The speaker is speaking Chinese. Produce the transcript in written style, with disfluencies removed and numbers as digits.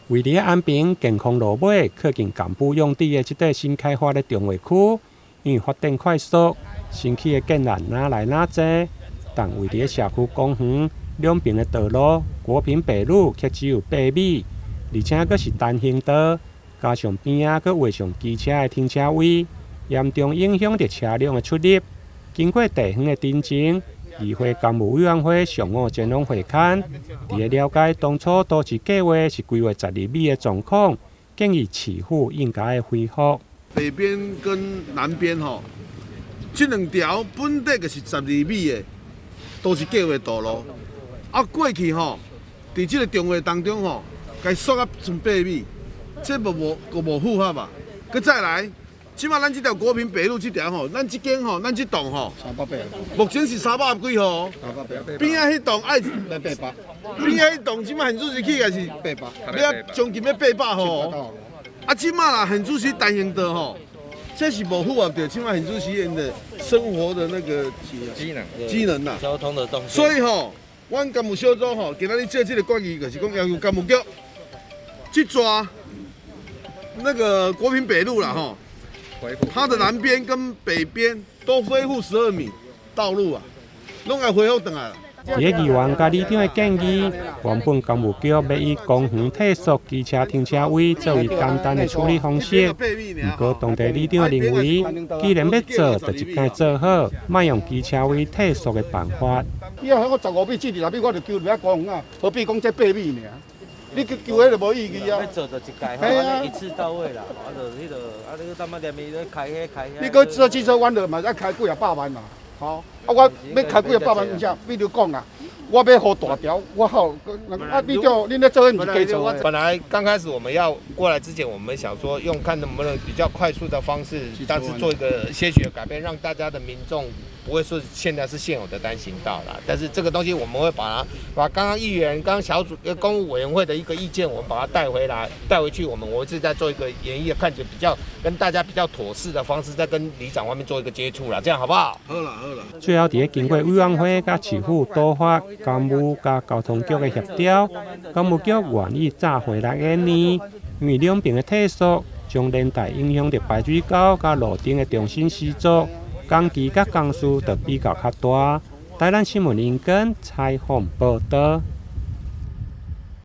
为了安平健康路尾靠近干部用地的这块新开发的中卫区，因为发展快速，新起的建案哪来哪济，但为了社区公园两边的道路，国平北路却只有8米，而且佫是单行道，加上边仔佫画上机车的停车位，严重影响着车辆的出入。经过地方的侦证，议会干务委员会上午前往会勘，伫咧了解当初都市计划是规划12米的状况，建议市府应该恢复。北边跟南边这两条本地就是12米的都市计划道路，过去伫这个中划当中该缩啊成8米，这无符合嘛？佮再来。即马咱这条国平北路这条咱这间咱这栋380，目前是300几号边仔迄栋爱800，边仔迄栋即马现主席起个是800，要将近要800号。即马啦现主席单行道这是无符合着即马现主席因的生活的那个机能啦，交通的动线。所以阮干部小组今仔日做这个决议，就是讲要求干部局去抓那个国平北路啦它的南边跟北边都恢复12米道路啊，拢要恢复回来了。伫咧议员甲里长的建议，原本公务局要以公园退缩机车停车位作为简单的处理方式，不过当地里长认为，既然要做，就一概做好，莫用机车位退缩的办法。以后我15米、40米，我就求人家公园啊，何必讲这8米尔？你求迄就无意义啊！要做就一届，一次到位啦。你他妈连咪开遐。你搁做汽车湾的嘛，要开几啊百万嘛。我要开几啊百万，啥？比如讲啊，我要好大条，我好你咧做迄唔是做。本来刚开始我们要过来之前，我们想说用看能不能比较快速的方式，但是做一个些许的改变，让大家的民众不会说现在是现有的单行道啦。但是这个东西我们会把刚刚议员、刚刚小组公务委员会的一个意见，我们把它带回去，我会是在做一个演绎，看起来比较跟大家比较妥适的方式，再跟里长方面做一个接触啦，这样好不好？好啦。最后，伫咧经过委员会甲市府督发、干务甲交通局的协调，干务局愿意召回来1年，因为两边的退缩将连带影响到排水沟甲路顶的重新施作，工期甲工数就比较较大。台南新闻林根采访报道。